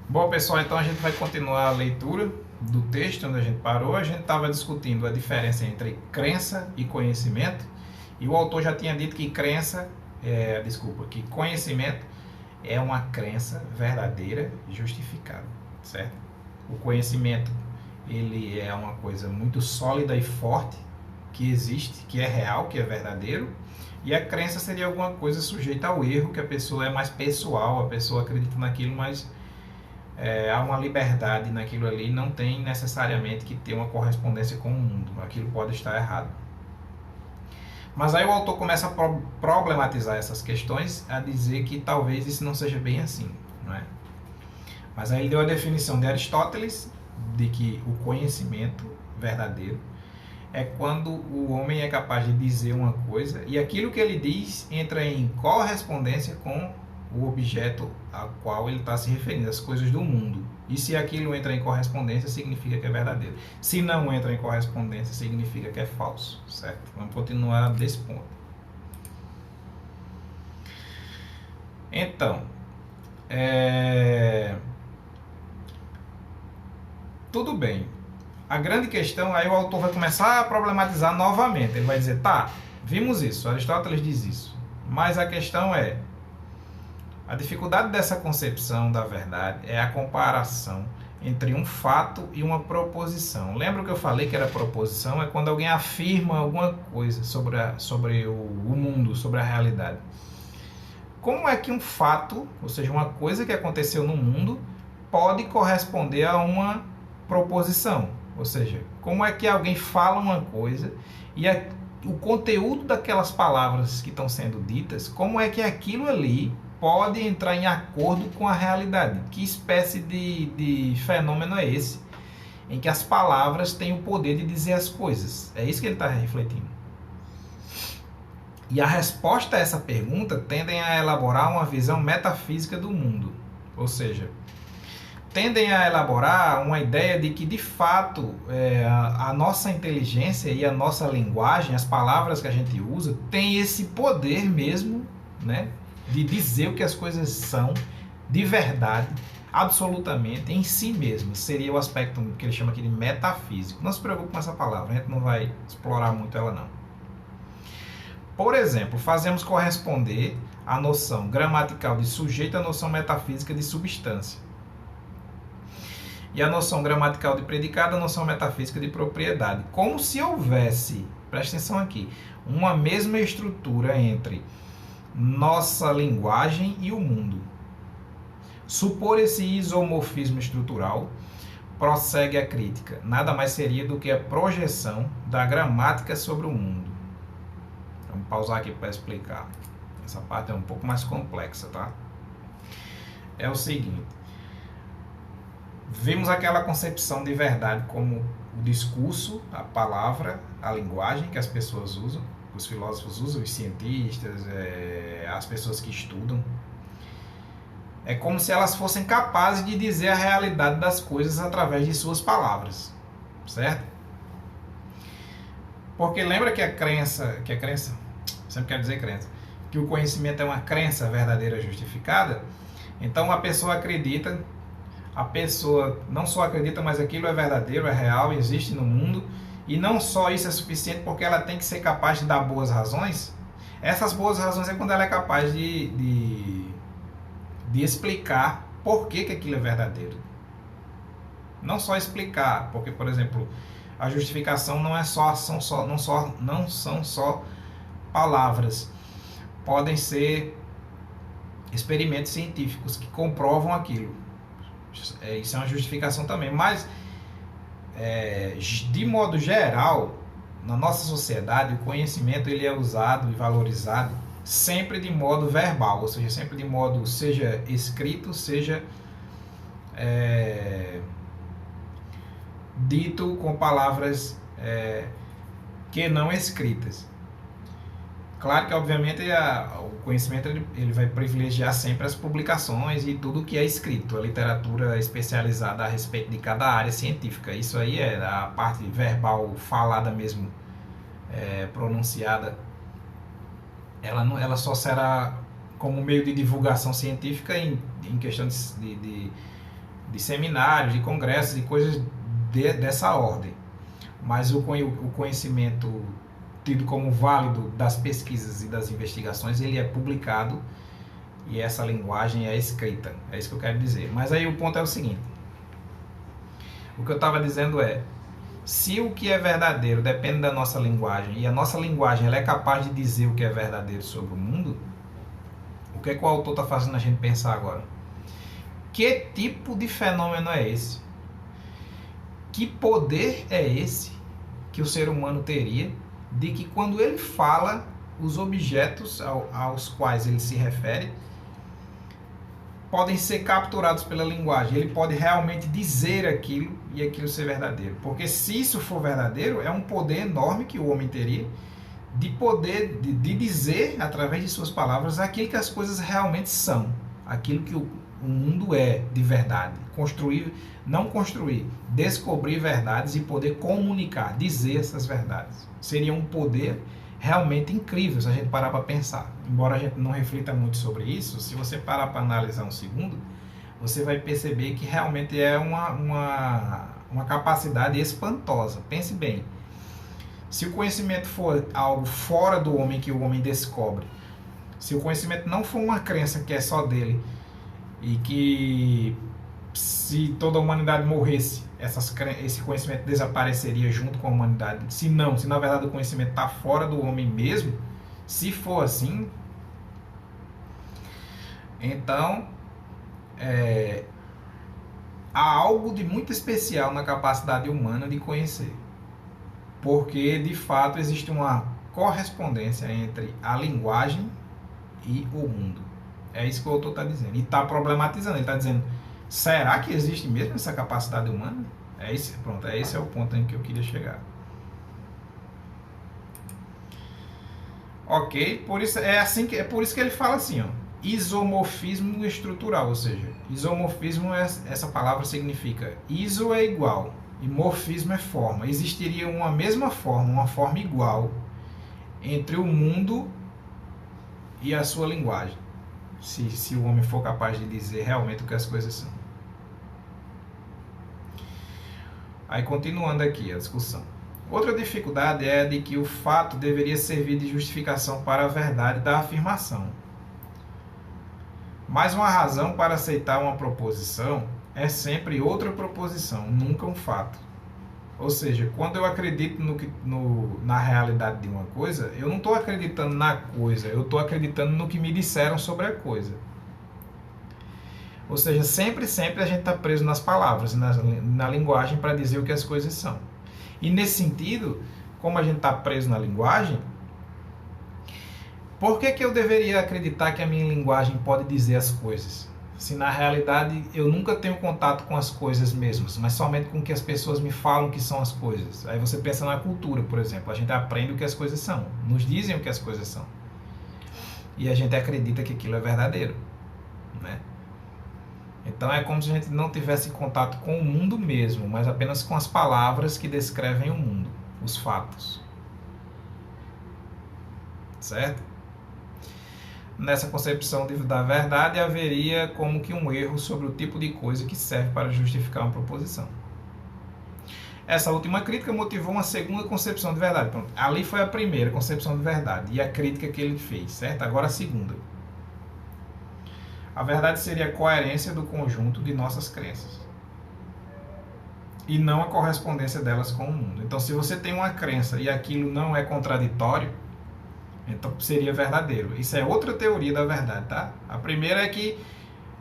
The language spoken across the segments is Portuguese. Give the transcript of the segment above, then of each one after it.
Bom, pessoal, então a gente vai continuar a leitura do texto onde a gente parou. A gente estava discutindo a diferença entre crença e conhecimento, e o autor já tinha dito que que conhecimento é uma crença verdadeira e justificada, certo? O conhecimento, ele é uma coisa muito sólida e forte, que existe, que é real, que é verdadeiro, e a crença seria alguma coisa sujeita ao erro, que a pessoa é mais pessoal, a pessoa acredita naquilo, mas há uma liberdade naquilo ali, não tem necessariamente que ter uma correspondência com o mundo, aquilo pode estar errado. Mas aí o autor começa a problematizar essas questões, a dizer que talvez isso não seja bem assim, não é? Mas aí ele deu a definição de Aristóteles de que o conhecimento verdadeiro é quando o homem é capaz de dizer uma coisa e aquilo que ele diz entra em correspondência com o objeto a qual ele está se referindo, as coisas do mundo. E se aquilo entra em correspondência, significa que é verdadeiro. Se não entra em correspondência, significa que é falso, certo? Vamos continuar desse ponto. Então, tudo bem. A grande questão, aí o autor vai começar a problematizar novamente. Ele vai dizer, tá, vimos isso, Aristóteles diz isso. Mas a questão é, a dificuldade dessa concepção da verdade é a comparação entre um fato e uma proposição. Lembra que eu falei que era proposição? É quando alguém afirma alguma coisa sobre o mundo, sobre a realidade. Como é que um fato, ou seja, uma coisa que aconteceu no mundo, pode corresponder a uma proposição? Ou seja, como é que alguém fala uma coisa e o conteúdo daquelas palavras que estão sendo ditas, como é que aquilo ali pode entrar em acordo com a realidade? Que espécie de fenômeno é esse em que as palavras têm o poder de dizer as coisas? É isso que ele está refletindo. E a resposta a essa pergunta tendem a elaborar uma visão metafísica do mundo, ou seja, tendem a elaborar uma ideia de que, de fato, a nossa inteligência e a nossa linguagem, as palavras que a gente usa, tem esse poder mesmo, né, de dizer o que as coisas são, de verdade, absolutamente, em si mesmo. Seria o aspecto que ele chama aqui de metafísico. Não se preocupe com essa palavra, a gente não vai explorar muito ela, não. Por exemplo, fazemos corresponder a noção gramatical de sujeito à noção metafísica de substância. E a noção gramatical de predicado, a noção metafísica de propriedade. Como se houvesse, presta atenção aqui, uma mesma estrutura entre nossa linguagem e o mundo. Supor esse isomorfismo estrutural, prossegue a crítica, nada mais seria do que a projeção da gramática sobre o mundo. Vamos pausar aqui para explicar. Essa parte é um pouco mais complexa, tá? É o seguinte. Vemos aquela concepção de verdade como o discurso, a palavra, a linguagem que as pessoas usam, os filósofos usam, os cientistas, as pessoas que estudam. É como se elas fossem capazes de dizer a realidade das coisas através de suas palavras, certo? Porque lembra que a crença, sempre quero dizer crença, que o conhecimento é uma crença verdadeira justificada. Então a pessoa acredita, a pessoa não só acredita, mas aquilo é verdadeiro, é real, existe no mundo, e não só isso é suficiente, porque ela tem que ser capaz de dar boas razões. Essas boas razões é quando ela é capaz de explicar por que aquilo é verdadeiro. Não só explicar, porque, por exemplo, a justificação não são só palavras. Podem ser experimentos científicos que comprovam aquilo. Isso é uma justificação também, mas de modo geral, na nossa sociedade, o conhecimento ele é usado e valorizado sempre de modo verbal, ou seja, sempre de modo, seja escrito, seja dito com palavras que não escritas. Claro que, obviamente, o conhecimento ele vai privilegiar sempre as publicações e tudo que é escrito, a literatura especializada a respeito de cada área científica. Isso aí é a parte verbal, falada mesmo, pronunciada. Ela só será como meio de divulgação científica em questão de seminários, de congressos, de coisas dessa ordem. Mas o conhecimento tido como válido das pesquisas e das investigações, ele é publicado e essa linguagem é escrita. É isso que eu quero dizer. Mas aí o ponto é o seguinte. O que eu estava dizendo é, se o que é verdadeiro depende da nossa linguagem e a nossa linguagem ela é capaz de dizer o que é verdadeiro sobre o mundo, o que é que o autor está fazendo a gente pensar agora? Que tipo de fenômeno é esse? Que poder é esse que o ser humano teria de que quando ele fala, os objetos aos quais ele se refere podem ser capturados pela linguagem. Ele pode realmente dizer aquilo e aquilo ser verdadeiro. Porque se isso for verdadeiro, é um poder enorme que o homem teria de poder de dizer, através de suas palavras, aquilo que as coisas realmente são. Aquilo que o mundo é de verdade. Descobrir verdades e poder comunicar, dizer essas verdades. Seria um poder realmente incrível se a gente parar para pensar. Embora a gente não reflita muito sobre isso, se você parar para analisar um segundo, você vai perceber que realmente é uma capacidade espantosa. Pense bem. Se o conhecimento for algo fora do homem que o homem descobre, se o conhecimento não for uma crença que é só dele, e que se toda a humanidade morresse, esse conhecimento desapareceria junto com a humanidade. Se na verdade o conhecimento está fora do homem mesmo, se for assim, então há algo de muito especial na capacidade humana de conhecer. Porque, de fato, existe uma correspondência entre a linguagem e o mundo. É isso que o autor está dizendo. E está problematizando. Ele está dizendo, será que existe mesmo essa capacidade humana? Esse é o ponto em que eu queria chegar. Ok? Por isso que ele fala assim, ó, isomorfismo estrutural. Ou seja, isomorfismo, essa palavra significa iso é igual. E morfismo é forma. Existiria uma mesma forma, uma forma igual entre o mundo e a sua linguagem. Se o homem for capaz de dizer realmente o que as coisas são. Aí continuando aqui a discussão. Outra dificuldade é a de que o fato deveria servir de justificação para a verdade da afirmação. Mas uma razão para aceitar uma proposição é sempre outra proposição, nunca um fato. Ou seja, quando eu acredito na realidade de uma coisa, eu não estou acreditando na coisa, eu estou acreditando no que me disseram sobre a coisa. Ou seja, sempre a gente está preso nas palavras, na linguagem para dizer o que as coisas são. E nesse sentido, como a gente está preso na linguagem, por que eu deveria acreditar que a minha linguagem pode dizer as coisas? Se na realidade eu nunca tenho contato com as coisas mesmas, mas somente com o que as pessoas me falam que são as coisas. Aí você pensa na cultura, por exemplo. A gente aprende o que as coisas são, nos dizem o que as coisas são. E a gente acredita que aquilo é verdadeiro, né? Então é como se a gente não tivesse contato com o mundo mesmo, mas apenas com as palavras que descrevem o mundo, os fatos. Certo? Nessa concepção da verdade haveria como que um erro sobre o tipo de coisa que serve para justificar uma proposição. Essa última crítica motivou uma segunda concepção de verdade. Pronto, ali foi a primeira concepção de verdade e a crítica que ele fez, certo? Agora a segunda. A verdade seria a coerência do conjunto de nossas crenças e não a correspondência delas com o mundo. Então, se você tem uma crença e aquilo não é contraditório, então seria verdadeiro. Isso é outra teoria da verdade, tá? A primeira é que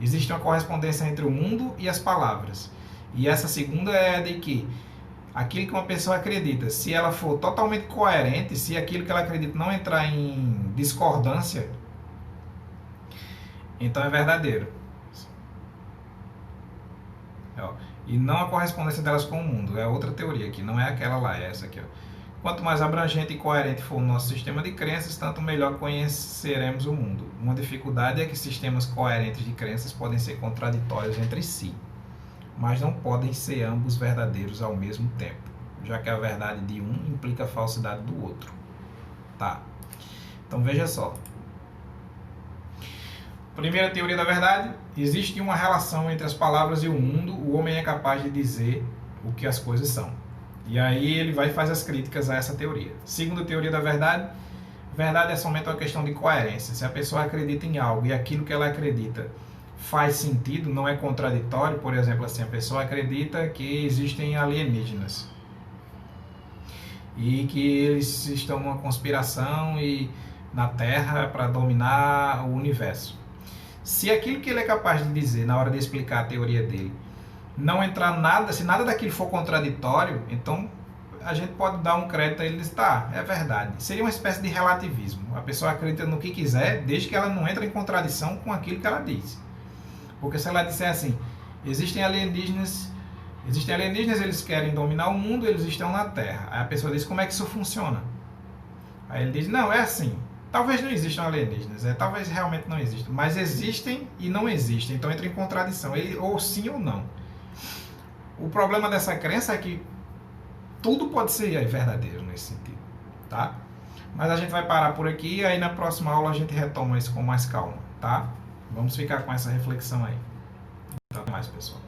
existe uma correspondência entre o mundo e as palavras. E essa segunda é de que aquilo que uma pessoa acredita, se ela for totalmente coerente, se aquilo que ela acredita não entrar em discordância, então é verdadeiro. E não a correspondência delas com o mundo. É outra teoria aqui, não é aquela lá, é essa aqui, ó. Quanto mais abrangente e coerente for o nosso sistema de crenças, tanto melhor conheceremos o mundo. Uma dificuldade é que sistemas coerentes de crenças podem ser contraditórios entre si, mas não podem ser ambos verdadeiros ao mesmo tempo, já que a verdade de um implica a falsidade do outro. Tá? Então veja só. Primeira teoria da verdade: existe uma relação entre as palavras e o mundo, o homem é capaz de dizer o que as coisas são. E aí ele vai e faz as críticas a essa teoria. Segunda teoria da verdade: verdade é somente uma questão de coerência. Se a pessoa acredita em algo e aquilo que ela acredita faz sentido, não é contraditório, por exemplo, assim, a pessoa acredita que existem alienígenas e que eles estão numa conspiração e na Terra para dominar o universo. Se aquilo que ele é capaz de dizer na hora de explicar a teoria dele não entrar nada, se nada daquilo for contraditório, então a gente pode dar um crédito a ele e dizer, tá, é verdade. Seria uma espécie de relativismo. A pessoa acredita no que quiser, desde que ela não entre em contradição com aquilo que ela diz. Porque se ela disser assim, existem alienígenas, eles querem dominar o mundo, eles estão na Terra. Aí a pessoa diz, como é que isso funciona? Aí ele diz, não, é assim. Talvez não existam alienígenas, talvez realmente não existam, mas existem e não existem, então entra em contradição, ou sim ou não. O problema dessa crença é que tudo pode ser verdadeiro nesse sentido, tá? Mas a gente vai parar por aqui e aí na próxima aula a gente retoma isso com mais calma, tá? Vamos ficar com essa reflexão aí. Até mais, pessoal.